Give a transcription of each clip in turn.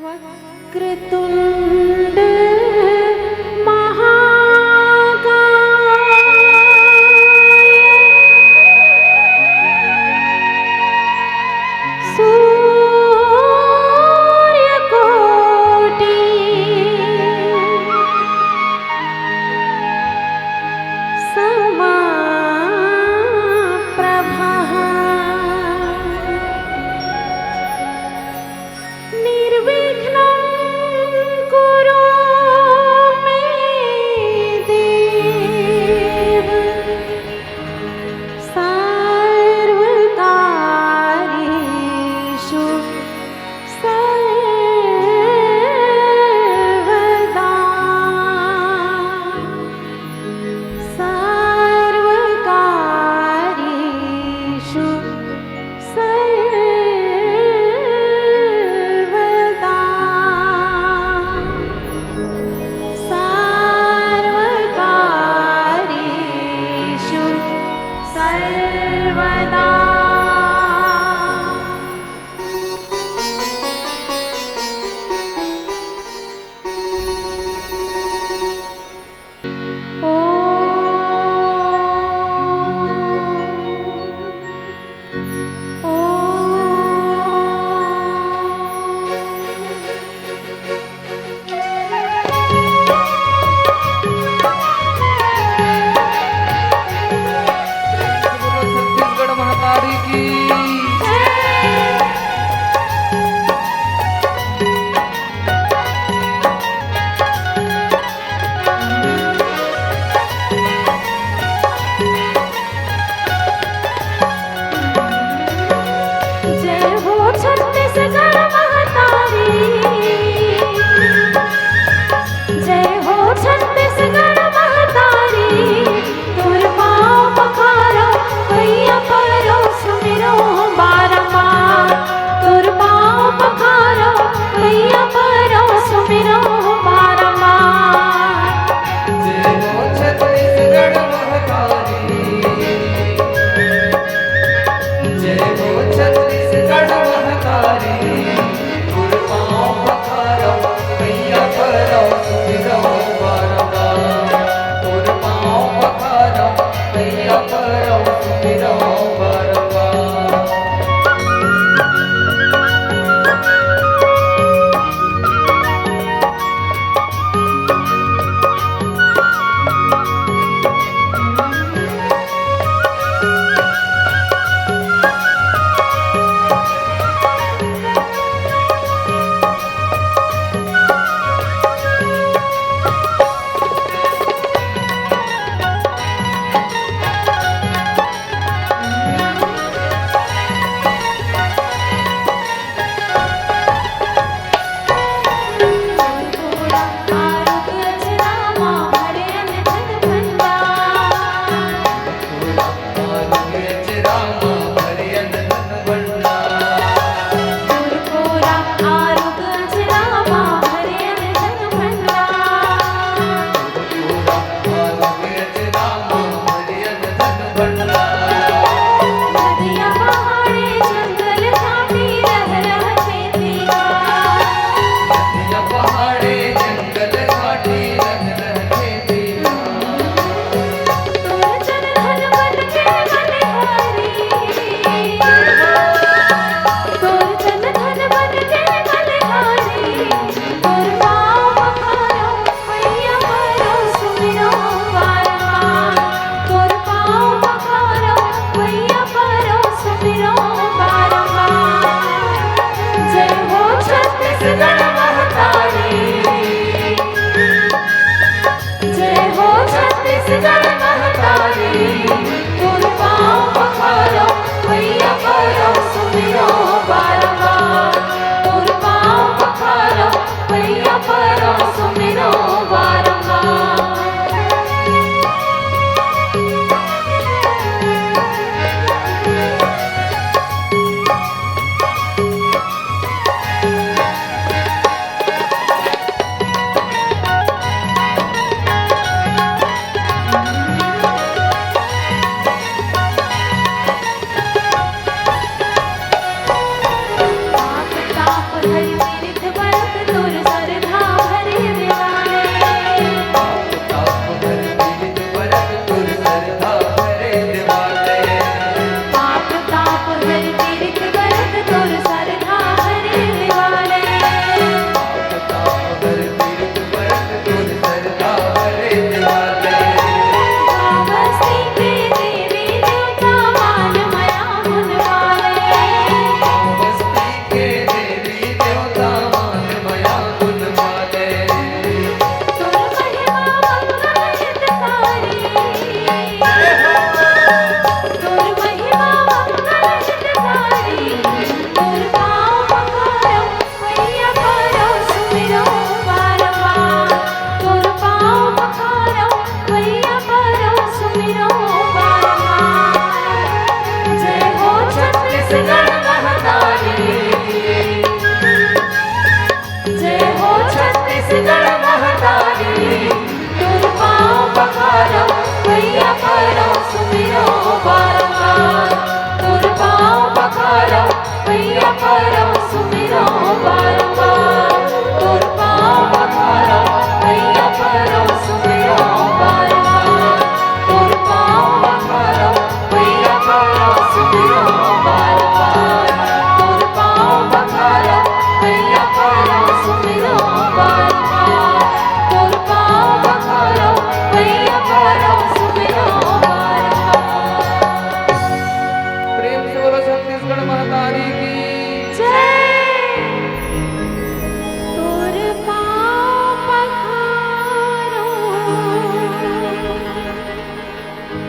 वक्रतुंड छत्तीसगढ़ महतारी तुर पाँव पखारो भैया करो सुमिरो बारंबार तुर पाँव पखारो भैया करो सुमिरो बारंबार तुर पाँव पखारो भैया करो सुमिरो बारंबार तुर पाँव पखारो भैया करो सुमिरो बारंबार तुर पाँव पखारो भैया करो सुमिरो बारंबार तुर पाँव पखारो भैया करो सुमिरो बारंबार। प्रेम से बोलो छत्तीसगढ़ महतारी की तुर पाँव पखारो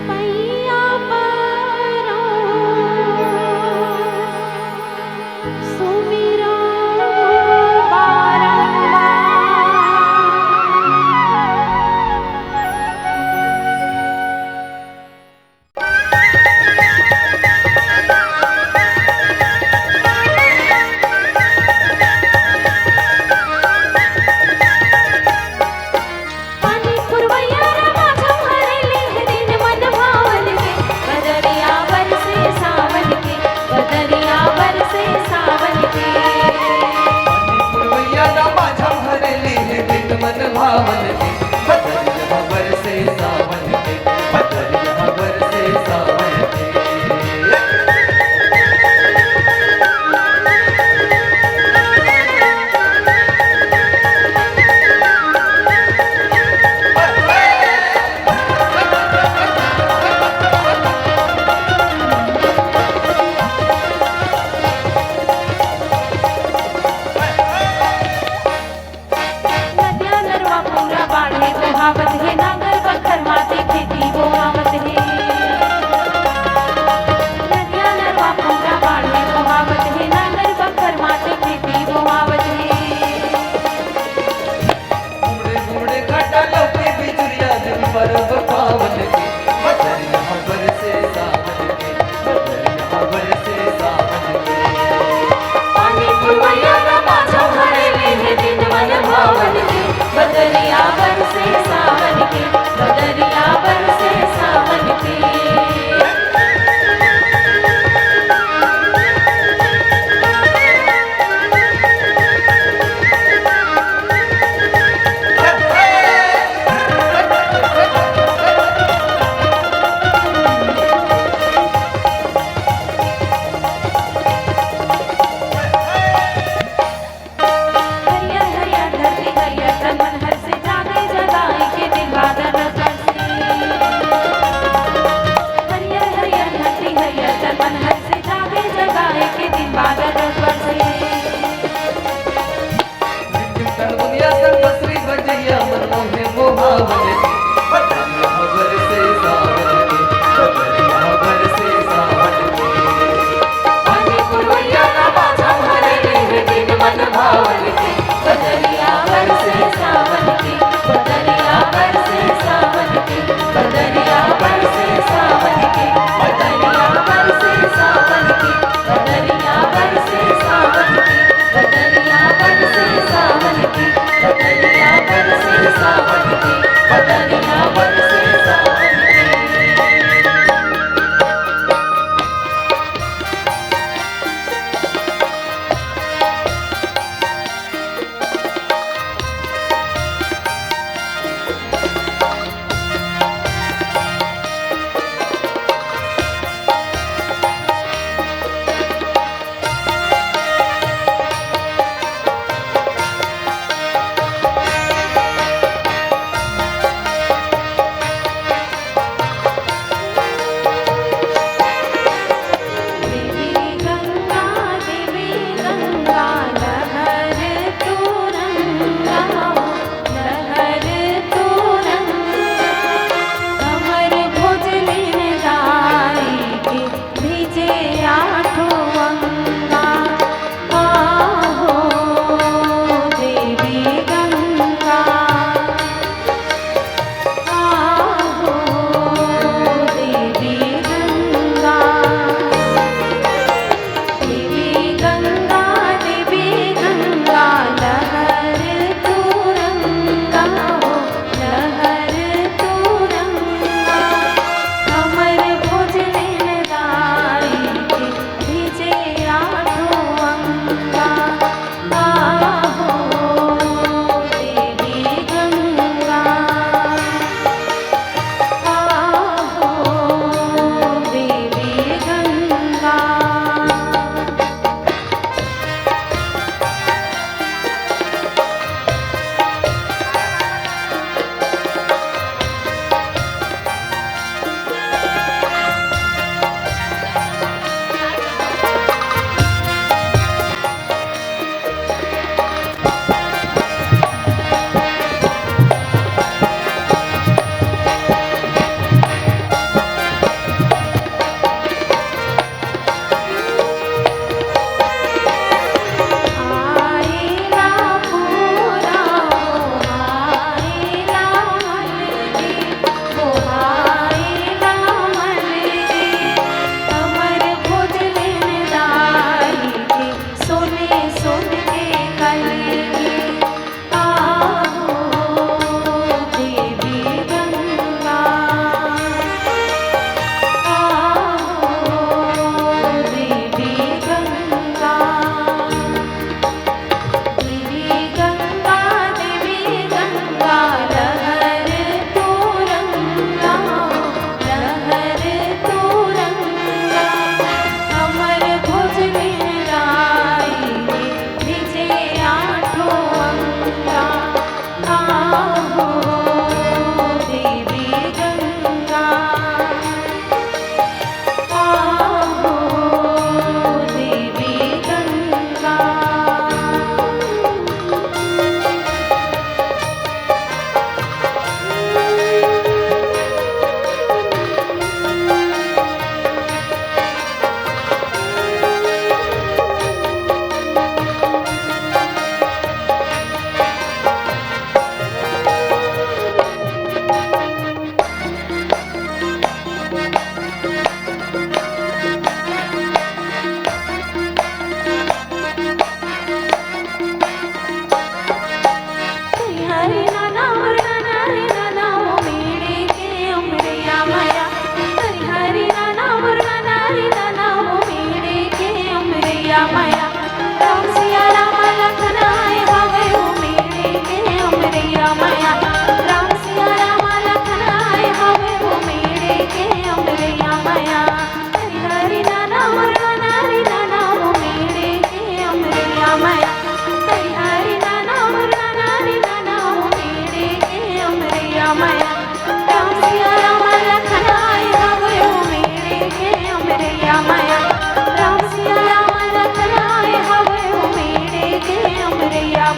भैया करो सुमिरो बारंबार। पानी पुरवैया रमा झमहरे लहरीन मन भावन के बदरिया बरसे सावन के बदरिया बरसे सावन के पुरवैया रामा झमहरे लिए दिन मन भावन के बदरिया बरसे सावन के बदरिया बरसे सावन के नदिया नरवा पूरा बाढ़े बहावत है नांगर बखर माते खेती बोआवत है नदिया नरवा पूरा बाढ़े बहावत है नांगर बखर माते खेती बोआवत है बूढ़े बूढ़े घाटा लौके बिजुरिया दिन पर्व पावन के बदरिया बरसे सावन के बदरिया बरसे सावन के पानी पुरवैया रमा झमहरे लिए दिन मन भावन के बदरिया बरसे सावन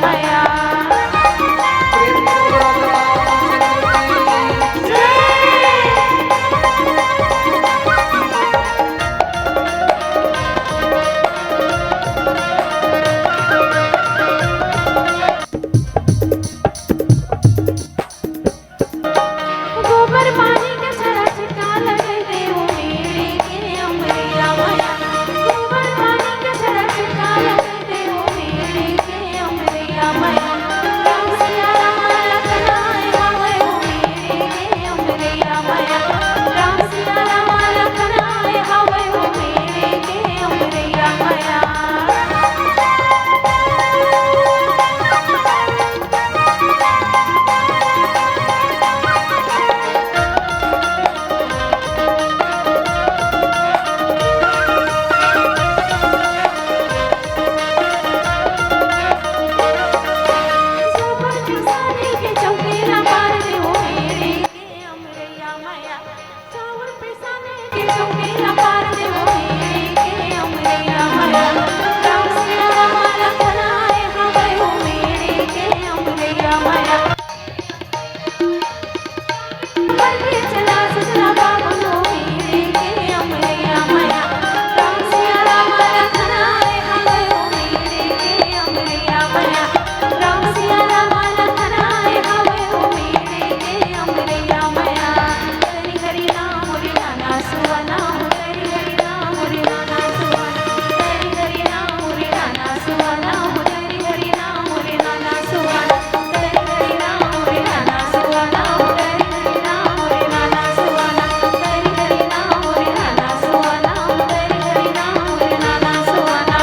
मैया मैया प्रेम से बोलो रामचंद्र की गोबर पानी के छड़ा छिटा लगे देवो मेरे के अमरिया मैया गोबर पानी के छड़ा छिटा लगे देवो मेरे के अमरिया मैया राम सिया राम लखन आए हवे हो मेरे के अमरिया मैया राम सिया राम लखन आए हवे हो मेरे के अमरिया मैया जोबर पिसाने के चौकीला पार देवो मेरे के अमरिया मैया चावल पिसाने के चौकीला पार देवो मेरे के अमरिया मैया राम सिया राम लखन आए हवे हो मेरे के अमरिया मैया बल्कि चला सजला बाबू मेरे के अमरिया मैया राम सिया राम लखन आए हवे हो मेरे के अमरिया मैया राम सिया राम लखन आए हवे हो मेरे के अमरिया मैया हरि हरि नाम रे नाना सुवना हरि हरि नाम रे नाना सुवना हरि हरि नाम रे नाना सुवना हरि हरि नाम रे नाना सुवना हरि हरि नाम रे नाना सुवना हरि हरि नाम रे नाना सुवना हरि हरि नाम रे नाना सुवना हरि हरि नाम रे नाना सुवना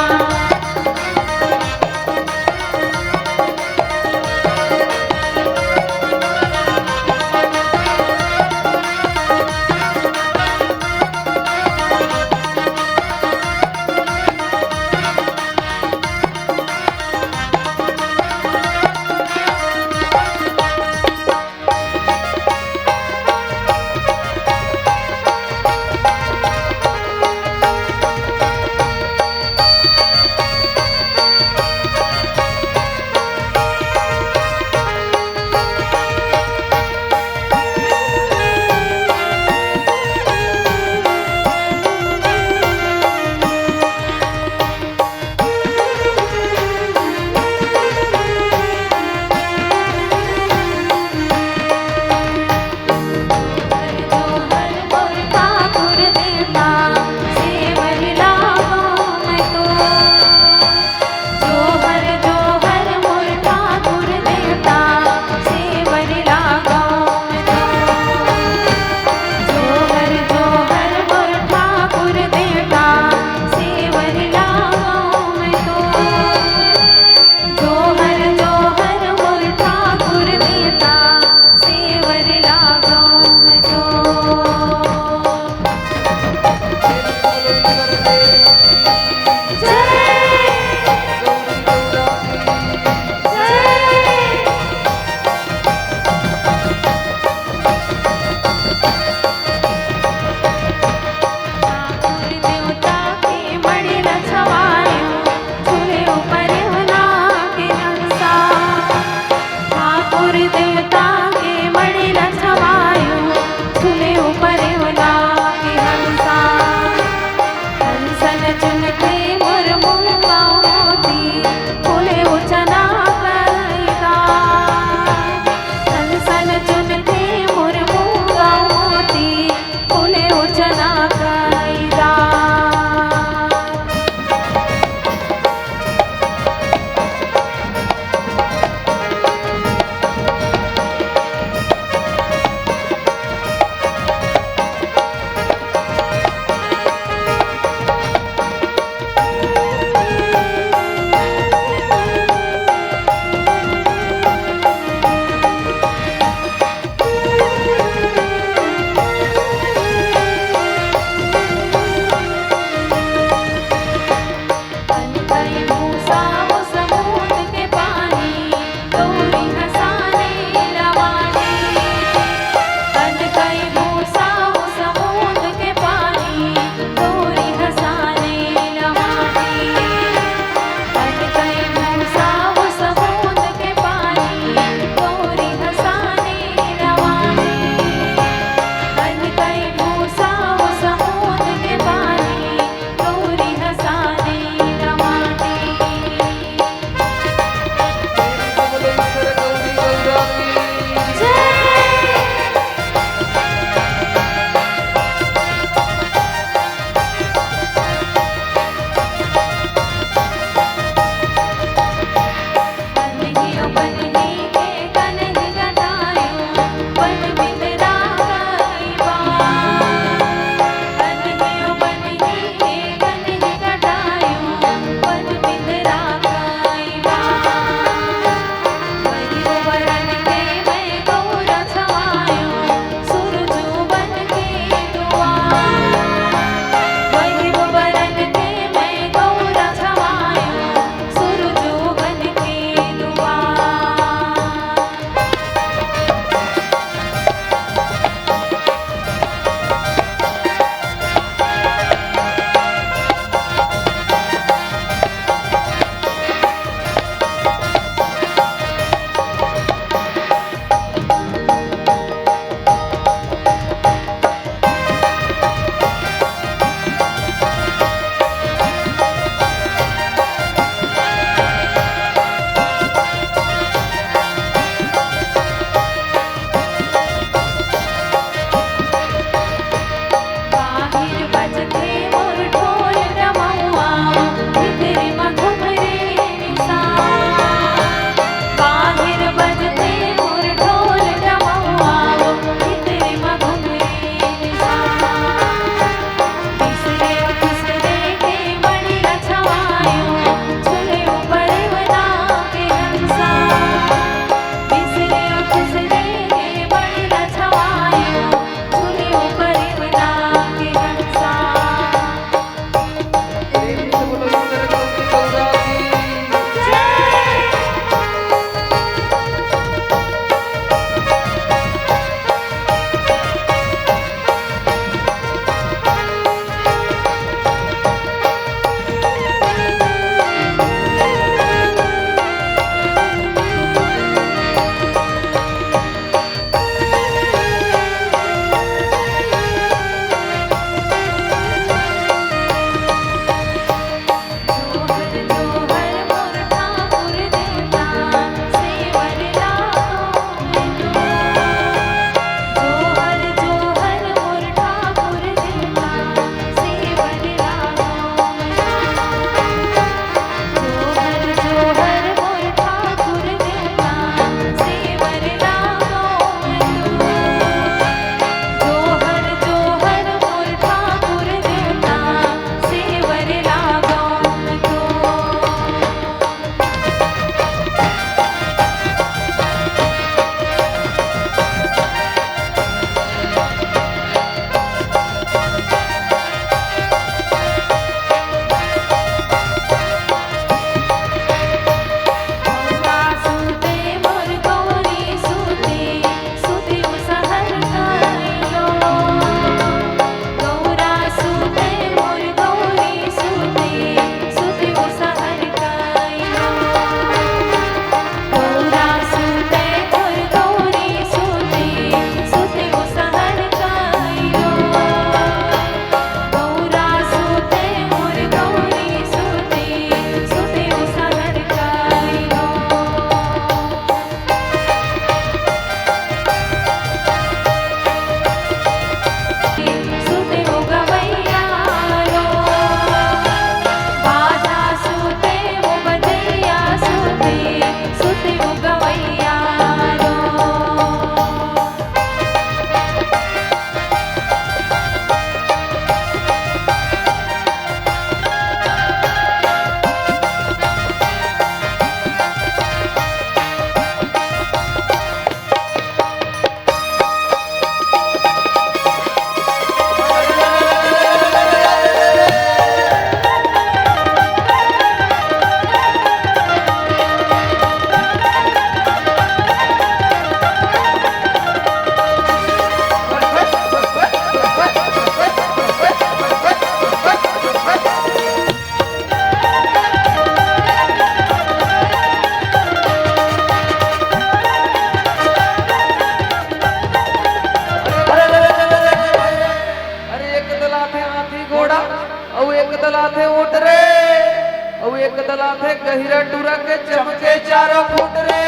गहिरा टूरा के चमके चारों फुट रे।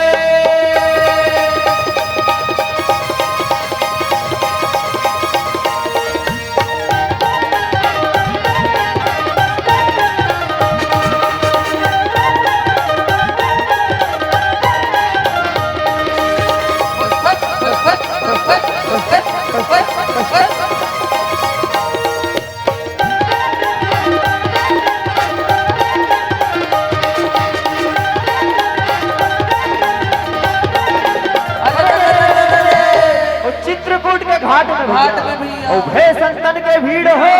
चित्रकूट के घाट में भैया उभय संतन के भीड़ हो,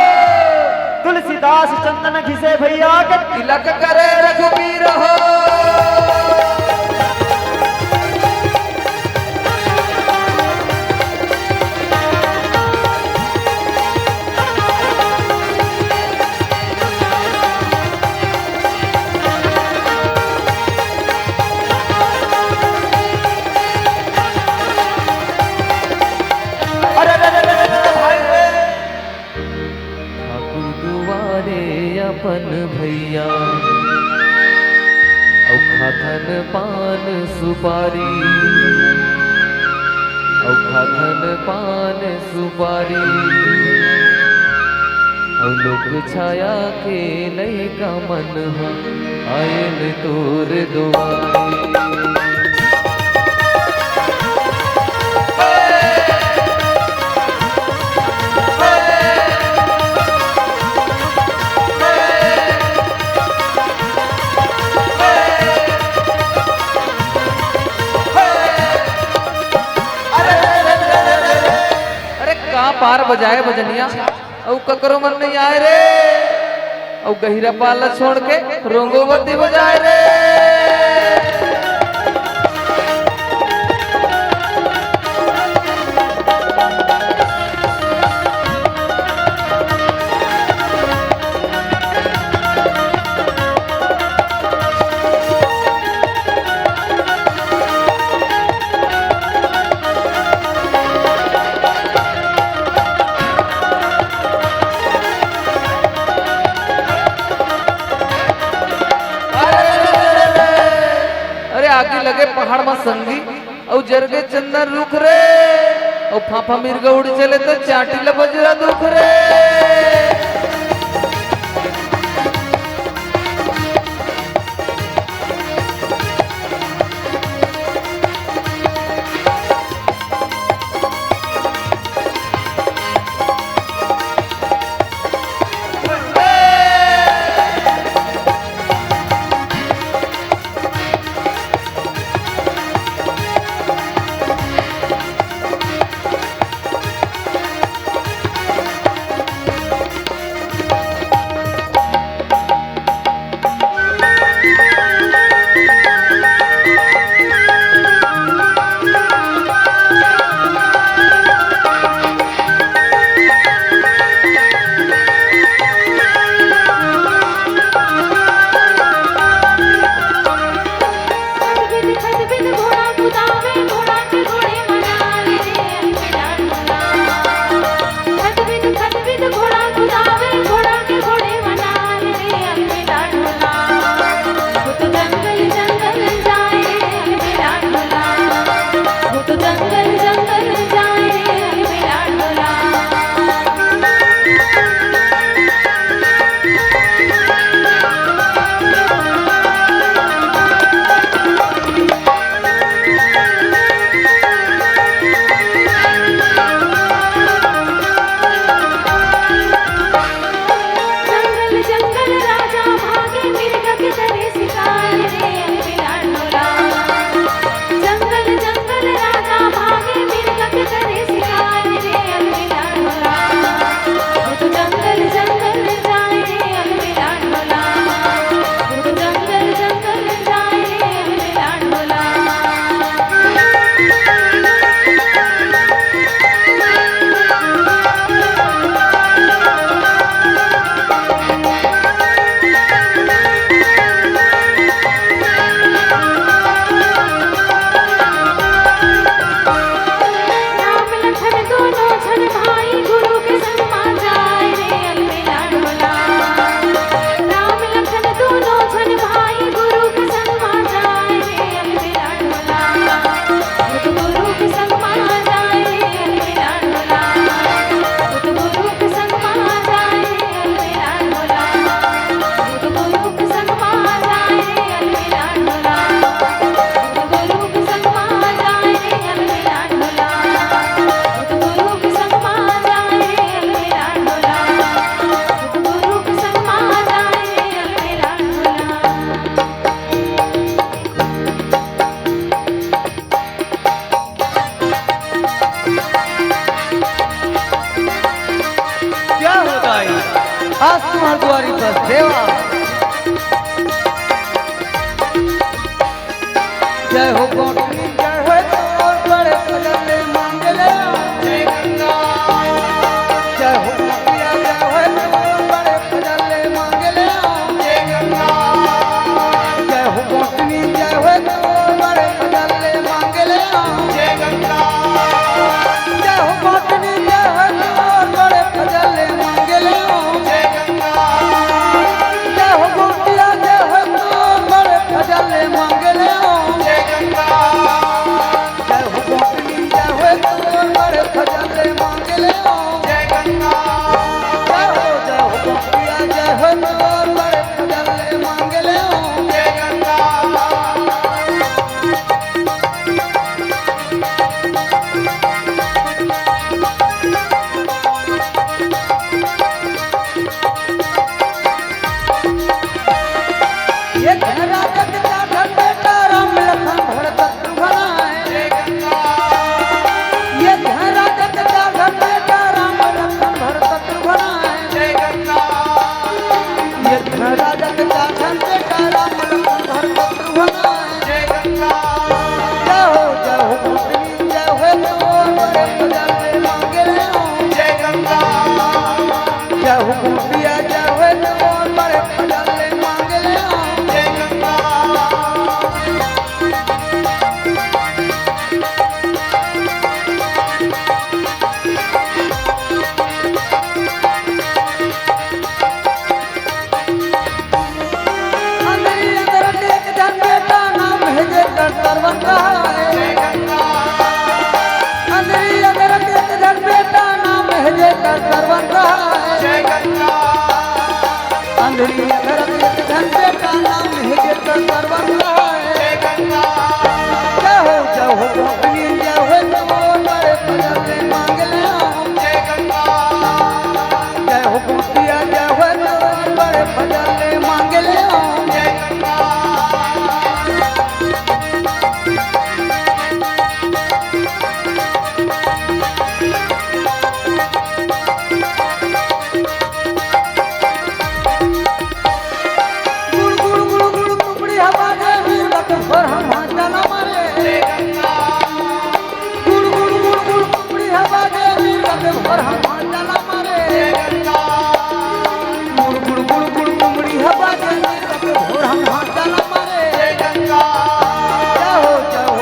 तुलसीदास चंदन घिसे भैया के तिलक करे रघुबीर हो। ठाकुर दुआरे अपन भैया औखाथन पान सुपारी, औखाथन पान सुपारी औ लोक छाया के लइका मन आयल तोर दुआरे। पार बजाए बजनिया औ ककरो मन नहीं आए रे, औ गहिरा पाला छोड़ के रोंगोवती बजाए रे। आगे लगे पहाड़ में संगी और जरगे चंदन रुख रे, और फाफा मिर्गा उड़ चले तो चाटी ल बजरा दुख रे। यस देवा। जय हो गोपी जय हो तो बड़े पगले मांगले जय गंगा। जय हो गोपिया जय हो तो बड़े पगले मांगले जय गंगा। जय हो गोपी जय हो तो बड़े पगले मांगले जय गंगा। जय हो गोपी जय हो तो बड़े पगले मांगले जय गंगा। जय हो गोपिया जय हो तो बड़े पगले मांगले जय गंगा। जय हो गोपी जय हो तो बड़े पगले मांगले जय गंगा। जय हो गोपिया जय हो तो बड़े पगले मांगले जय गंगा। ये घरा जग का घर बेटा राम लखन भरत शत्रुघ्न जय गंगा। ये घरा जग का घर बेटा राम लखन भरत शत्रुघ्न जय गंगा। ये घरा जग का घर बेटा राम लखन भरत शत्रुघ्न जय गंगा। जय हो गोपी जय हो तो बड़े पगले मांगले जय गंगा। जय हो गोपिया जय हो तो बड़े पगले मांगले जय गंगा। अंदरी अंदर टेक धन बेटा नाम है जे कर तरवंगा जय गंगा। अंदरी अंदर टेक धन बेटा नाम है जे कर तरवंगा जय गंगा। अंदरी अंदर टेक धन बेटा नाम है जे कर तरवंगा जय गंगा। जय हो गोपी जय हो तो बड़े पगले मांगले जय गंगा। जय हो गोपिया जय हो तो बड़े पगले मांगले जय गंगा। गुड़ गुड़ गुड़ गुड़ कुकड़ी हवा दे वीर बक भर हम हाथना मारे जय गंगा। गुड़ गुड़ गुड़ गुड़ कुकड़ी हवा दे वीर बक भर हम हाथना मारे जय गंगा। गुड़ गुड़ गुड़ गुड़ कुकड़ी हवा दे वीर बक भर हम हाथना मारे जय गंगा। जय हो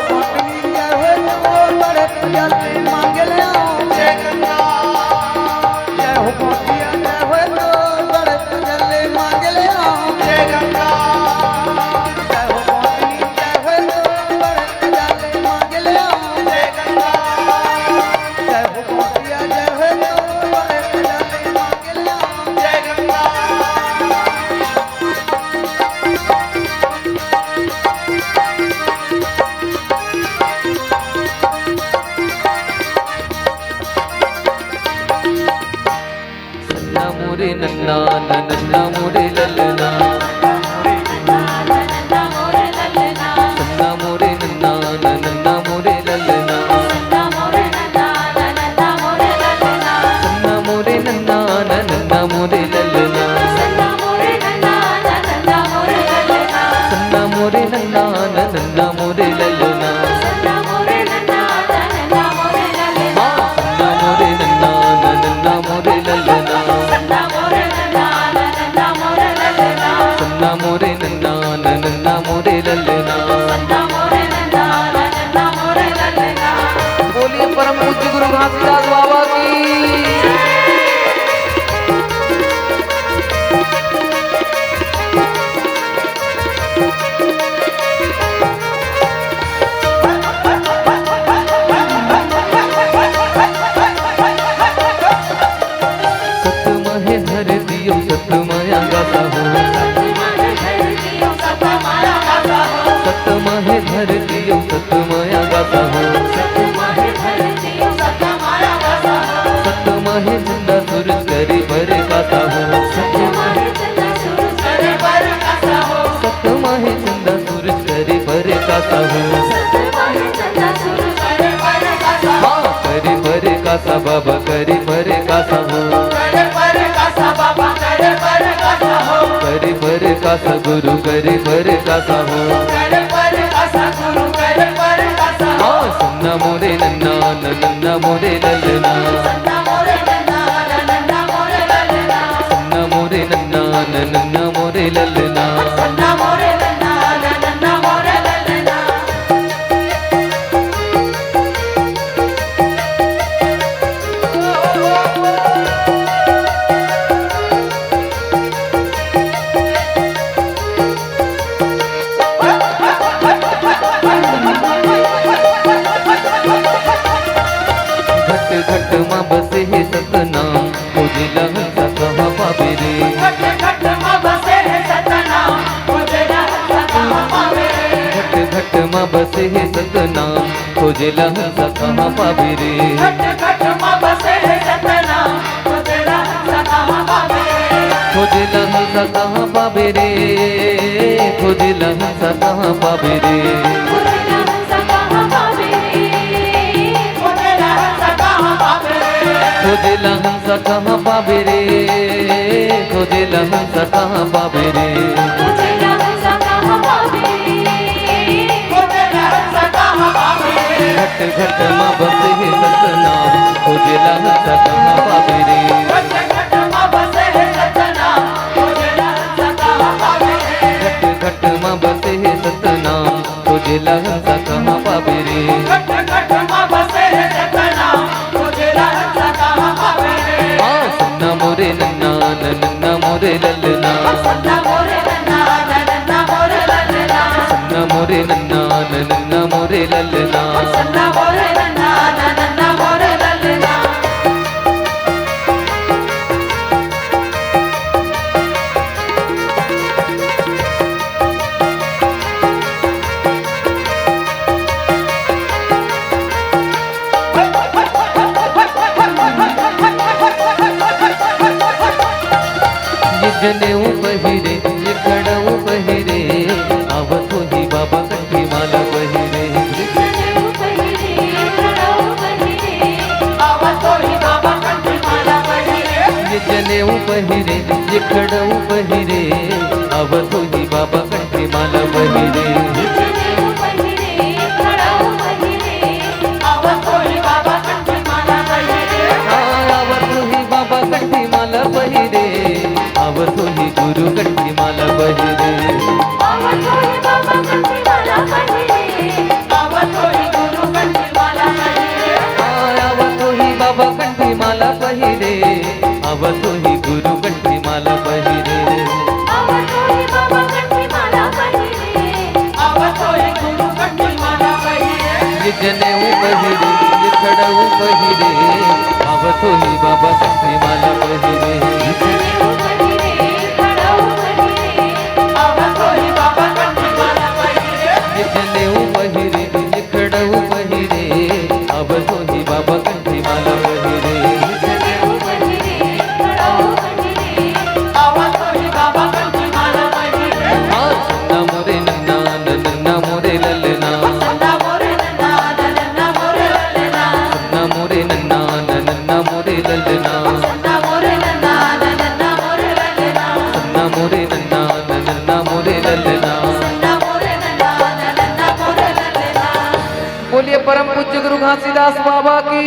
गोपी जय हो तो बड़े पगले मांगले जय गंगा। जय हो गोपिया जय हो तो बड़े पगले मांगले जय गंगा। जय हो गोपी जय हो तो बड़े पगले मांगले जय गंगा। जय हो गोपिया जय हो तो बड़े पगले मांगले जय गंगा। सन्ना मोरे नन्ना नन्ना मोरे ललना। नन्ना मोरे ललना सन्ना मोरे नन्ना नन्ना मोरे ललना। नन्ना मोरे नन्ना मोरे ललना सन्ना मोरे नन्ना नन्ना मोरे ललना। नन्ना मोरे नन्ना मोरे ललना सन्ना मोरे नन्ना नन्ना मोरे ललना। नन्ना मोरे नन्ना मोरे ललना सन्ना मोरे नन्ना नन्ना मोरे ललना। नन्ना मोरे नन्ना मोरे ललना सन्ना मोरे नन्ना नन्ना मोरे ललना। नन्ना मोरे नन्ना मोरे ललना। बोलिए परम पूज्य गुरु घासीदास बाबा की। सतमहे धर दियो सतमया गाता हो। सतमहे धर दियो सतमया गाता हो। सतमहे जिंदा सूरज करे भरे गाता हो। सतमहे जिंदा सूरज करे भरे गाता हो। हाँ करे भरे गाता बाबा करे भरे गाता हो। कासा गुरु कर पर कासा हो हाँ सन्ना मोरे नन्ना नन्ना मोरे ललना सन्ना मोरे नन्ना नन्ना मोरे ललना घट मां बसे है सतनाम तुझे लहसा कहाँ पावे रे घट मां बसे है सतनाम तुझे लहसा कहाँ पावे रे घट मां बसे है सतनाम तुझे लहसा कहाँ पावे रे तुझे लहसा कहाँ पावे रे तुझे लहसा कहाँ पावे रे तुझे लहसा कहाँ पावे रे तुझे लहसा कहाँ पावे रे घट घट मां बसे है सतनाम तुझे लहसा कहाँ पावे रे घट घट मां बसे है सतनाम तुझे लहसा कहाँ पावे रे हाँ सन्ना मोरे नन्ना नन्ना मोरे ललना सन्ना मोरे नन्ना नन्ना मोरे ललना जनेऊ बहिरे ये खड़ऊ बहिरे आवतो ही बाबा कंठी माला बहिरे ये जनेऊ बहिरे ये खड़ऊ बहिरे आवतो ही बाबा कंठी माला बहिरे आवतो ही बाबा कंठी माला बहिरे आवतो ही बाबा कंठी माला बहिरे आवतो ही गुरु कंठी माला बहिरे आवतो ही बाबा कंठी माला बहिरे आवतो ही गुरु कंठी माला बहिरे आवतो ही बाबा कंठी माला बहिरे आवतो ही गुरु कंठी माला बहिरे आवतो ही बाबा कंठी माला बहिरे आवतो ही गुरु कंठी माला बहिरे ये जनेऊ बहिरे ये खड़ऊ बहिरे आवतो ही बाबा कंठी माला बहिरे जनेऊ बहिरे ये खड़ऊ बहिरे आवतो ही बाबा कंठी माला बहिरे हाँ सन्ना मोरे नन्ना नन्ना मोरे ललना सन्ना मोरे नन्ना नन्ना मोरे ललना सन्ना मोरे नन्ना नन्ना मोरे ललना बोलिए परम पूज्य गुरु घासीदास बाबा की